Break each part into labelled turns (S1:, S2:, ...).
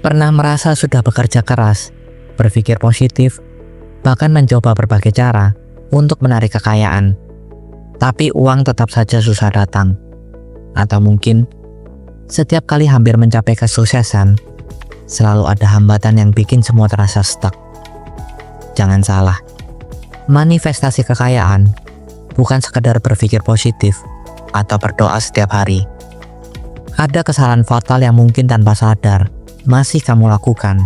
S1: Pernah merasa sudah bekerja keras, berpikir positif, bahkan mencoba berbagai cara untuk menarik kekayaan, tapi uang tetap saja susah datang. Atau mungkin setiap kali hampir mencapai kesuksesan, selalu ada hambatan yang bikin semua terasa stuck. Jangan salah, manifestasi kekayaan bukan sekedar berpikir positif atau berdoa setiap hari. Ada kesalahan fatal yang mungkin tanpa sadar masih kamu lakukan,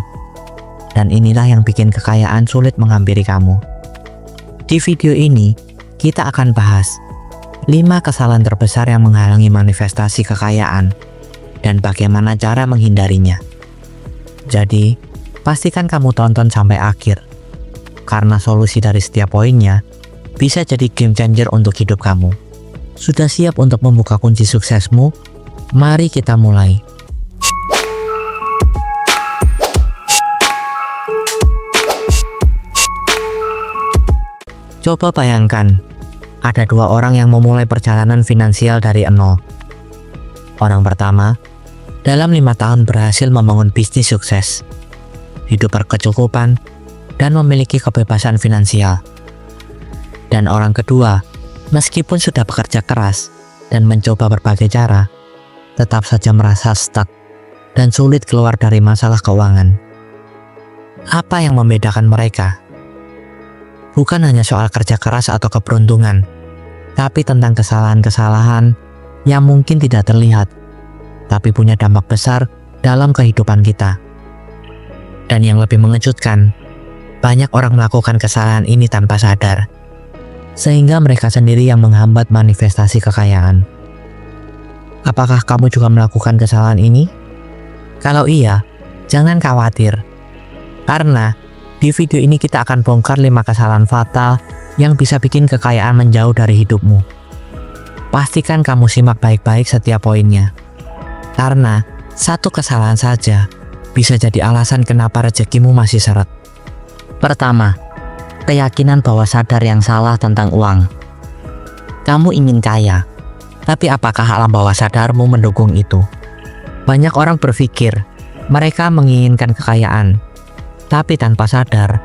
S1: dan inilah yang bikin kekayaan sulit menghampiri kamu. Di video ini, kita akan bahas 5 kesalahan terbesar yang menghalangi manifestasi kekayaan dan bagaimana cara menghindarinya. Jadi, pastikan kamu tonton sampai akhir, karena solusi dari setiap poinnya bisa jadi game changer untuk hidup kamu. Sudah siap untuk membuka kunci suksesmu? Mari kita mulai. Coba bayangkan, ada 2 orang yang memulai perjalanan finansial dari nol. Orang pertama, dalam 5 tahun berhasil membangun bisnis sukses, hidup berkecukupan, dan memiliki kebebasan finansial. Dan orang kedua, meskipun sudah bekerja keras dan mencoba berbagai cara, tetap saja merasa stuck dan sulit keluar dari masalah keuangan. Apa yang membedakan mereka? Bukan hanya soal kerja keras atau keberuntungan, tapi tentang kesalahan-kesalahan yang mungkin tidak terlihat, tapi punya dampak besar dalam kehidupan kita. Dan yang lebih mengejutkan, banyak orang melakukan kesalahan ini tanpa sadar, sehingga mereka sendiri yang menghambat manifestasi kekayaan. Apakah kamu juga melakukan kesalahan ini? Kalau iya, jangan khawatir, karena di video ini kita akan bongkar 5 kesalahan fatal yang bisa bikin kekayaan menjauh dari hidupmu. Pastikan kamu simak baik-baik setiap poinnya, karena satu kesalahan saja bisa jadi alasan kenapa rezekimu masih seret. Pertama, keyakinan bawah sadar yang salah tentang uang. Kamu ingin kaya, tapi apakah alam bawah sadarmu mendukung itu? Banyak orang berpikir mereka menginginkan kekayaan, tapi tanpa sadar,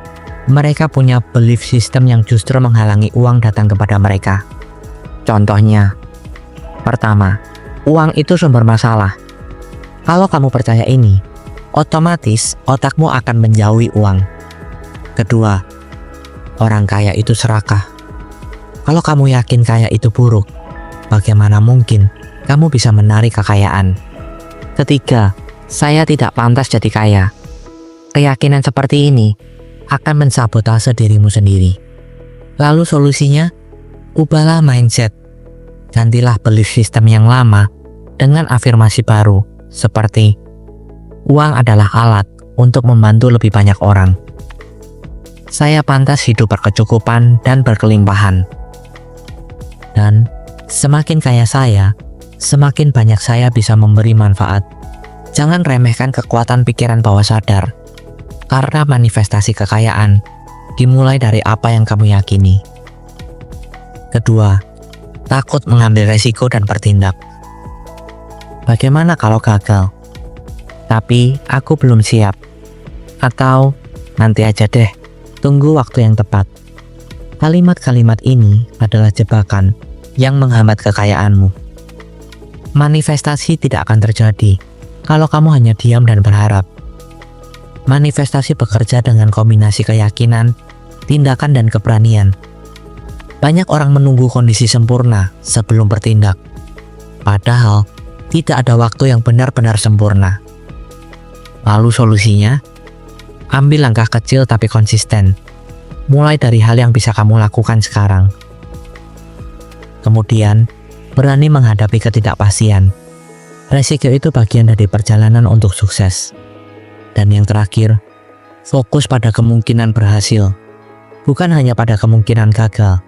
S1: mereka punya belief system yang justru menghalangi uang datang kepada mereka. Contohnya, pertama, uang itu sumber masalah. Kalau kamu percaya ini, otomatis otakmu akan menjauhi uang. Kedua, orang kaya itu serakah. Kalau kamu yakin kaya itu buruk, bagaimana mungkin kamu bisa menarik kekayaan? Ketiga, saya tidak pantas jadi kaya. Keyakinan seperti ini akan mensabotase dirimu sendiri. Lalu solusinya, ubahlah mindset. Gantilah belief system yang lama dengan afirmasi baru, seperti uang adalah alat untuk membantu lebih banyak orang. Saya pantas hidup berkecukupan dan berkelimpahan. Dan semakin kaya saya, semakin banyak saya bisa memberi manfaat. Jangan remehkan kekuatan pikiran bawah sadar, karena manifestasi kekayaan dimulai dari apa yang kamu yakini. Kedua, takut mengambil resiko dan bertindak. Bagaimana kalau gagal? Tapi aku belum siap. Atau nanti aja deh, tunggu waktu yang tepat. Kalimat-kalimat ini adalah jebakan yang menghambat kekayaanmu. Manifestasi tidak akan terjadi kalau kamu hanya diam dan berharap. Manifestasi bekerja dengan kombinasi keyakinan, tindakan, dan keberanian. Banyak orang menunggu kondisi sempurna sebelum bertindak. Padahal, tidak ada waktu yang benar-benar sempurna. Lalu solusinya? Ambil langkah kecil tapi konsisten. Mulai dari hal yang bisa kamu lakukan sekarang. Kemudian, berani menghadapi ketidakpastian. Resiko itu bagian dari perjalanan untuk sukses. Dan yang terakhir, fokus pada kemungkinan berhasil, bukan hanya pada kemungkinan gagal.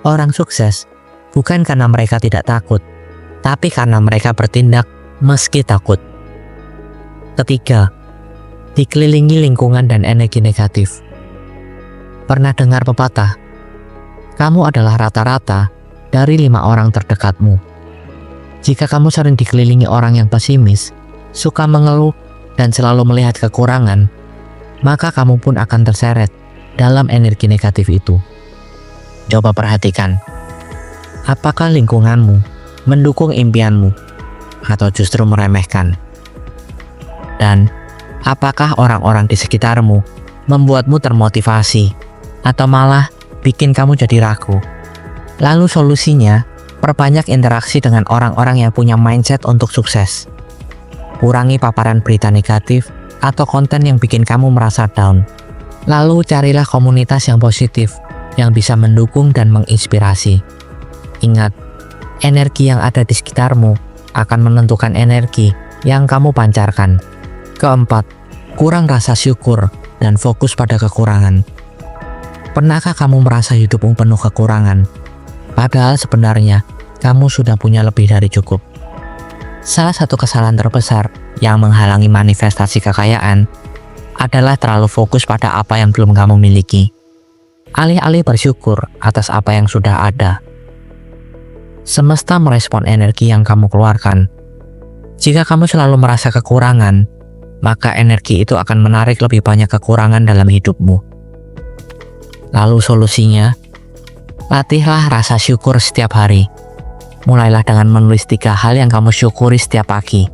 S1: Orang sukses bukan karena mereka tidak takut, tapi karena mereka bertindak meski takut. Ketiga, dikelilingi lingkungan dan energi negatif. Pernah dengar pepatah, kamu adalah rata-rata dari 5 orang terdekatmu. Jika kamu sering dikelilingi orang yang pesimis, suka mengeluh, dan selalu melihat kekurangan, maka kamu pun akan terseret dalam energi negatif itu. Coba perhatikan, apakah lingkunganmu mendukung impianmu atau justru meremehkan? Dan apakah orang-orang di sekitarmu membuatmu termotivasi atau malah bikin kamu jadi ragu? Lalu solusinya, perbanyak interaksi dengan orang-orang yang punya mindset untuk sukses. Kurangi paparan berita negatif atau konten yang bikin kamu merasa down. Lalu carilah komunitas yang positif, yang bisa mendukung dan menginspirasi. Ingat, energi yang ada di sekitarmu akan menentukan energi yang kamu pancarkan. Keempat, kurang rasa syukur dan fokus pada kekurangan. Pernahkah kamu merasa hidupmu penuh kekurangan? Padahal sebenarnya kamu sudah punya lebih dari cukup. Salah satu kesalahan terbesar yang menghalangi manifestasi kekayaan adalah terlalu fokus pada apa yang belum kamu miliki, alih-alih bersyukur atas apa yang sudah ada. Semesta merespon energi yang kamu keluarkan. Jika kamu selalu merasa kekurangan, maka energi itu akan menarik lebih banyak kekurangan dalam hidupmu. Lalu solusinya, latihlah rasa syukur setiap hari. Mulailah dengan menulis 3 hal yang kamu syukuri setiap pagi.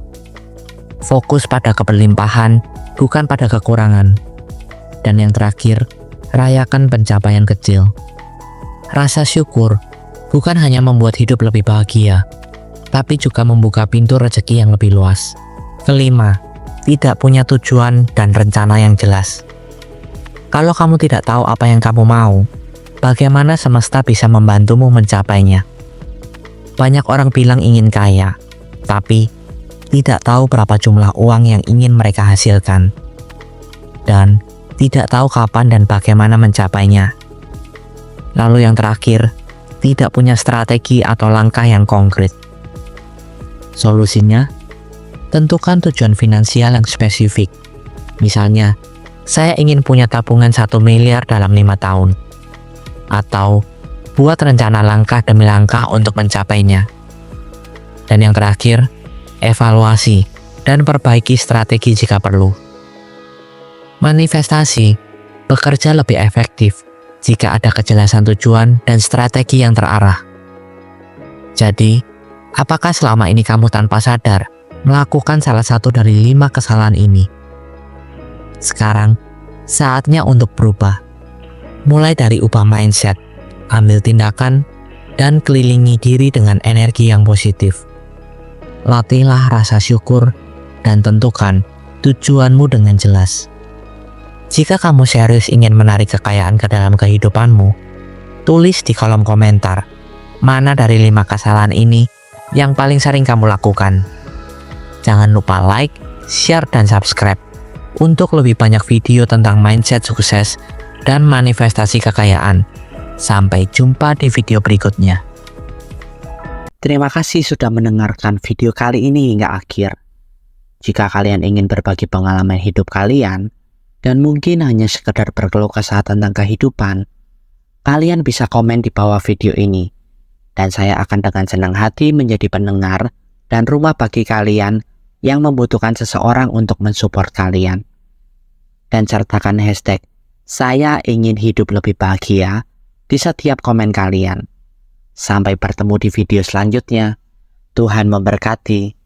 S1: Fokus pada keberlimpahan, bukan pada kekurangan. Dan yang terakhir, rayakan pencapaian kecil. Rasa syukur bukan hanya membuat hidup lebih bahagia, tapi juga membuka pintu rezeki yang lebih luas. Kelima, tidak punya tujuan dan rencana yang jelas. Kalau kamu tidak tahu apa yang kamu mau, bagaimana semesta bisa membantumu mencapainya? Banyak orang bilang ingin kaya, tapi tidak tahu berapa jumlah uang yang ingin mereka hasilkan. Dan tidak tahu kapan dan bagaimana mencapainya. Lalu yang terakhir, tidak punya strategi atau langkah yang konkret. Solusinya, tentukan tujuan finansial yang spesifik. Misalnya, saya ingin punya tabungan 1 miliar dalam 5 tahun. Atau buat rencana langkah demi langkah untuk mencapainya. Dan yang terakhir, evaluasi dan perbaiki strategi jika perlu. Manifestasi bekerja lebih efektif jika ada kejelasan tujuan dan strategi yang terarah. Jadi, apakah selama ini kamu tanpa sadar melakukan salah satu dari 5 kesalahan ini? Sekarang, saatnya untuk berubah. Mulai dari ubah mindset, ambil tindakan, dan kelilingi diri dengan energi yang positif. Latihlah rasa syukur dan tentukan tujuanmu dengan jelas. Jika kamu serius ingin menarik kekayaan ke dalam kehidupanmu, tulis di kolom komentar mana dari 5 kesalahan ini yang paling sering kamu lakukan. Jangan lupa like, share, dan subscribe untuk lebih banyak video tentang mindset sukses dan manifestasi kekayaan. Sampai jumpa di video berikutnya. Terima kasih sudah mendengarkan video kali ini hingga akhir. Jika kalian ingin berbagi pengalaman hidup kalian, dan mungkin hanya sekedar berkeluh kesah tentang kehidupan, kalian bisa komen di bawah video ini. Dan saya akan dengan senang hati menjadi pendengar dan rumah bagi kalian yang membutuhkan seseorang untuk mensupport kalian. Dan sertakan hashtag, saya ingin hidup lebih bahagia, di setiap komen kalian. Sampai bertemu di video selanjutnya. Tuhan memberkati.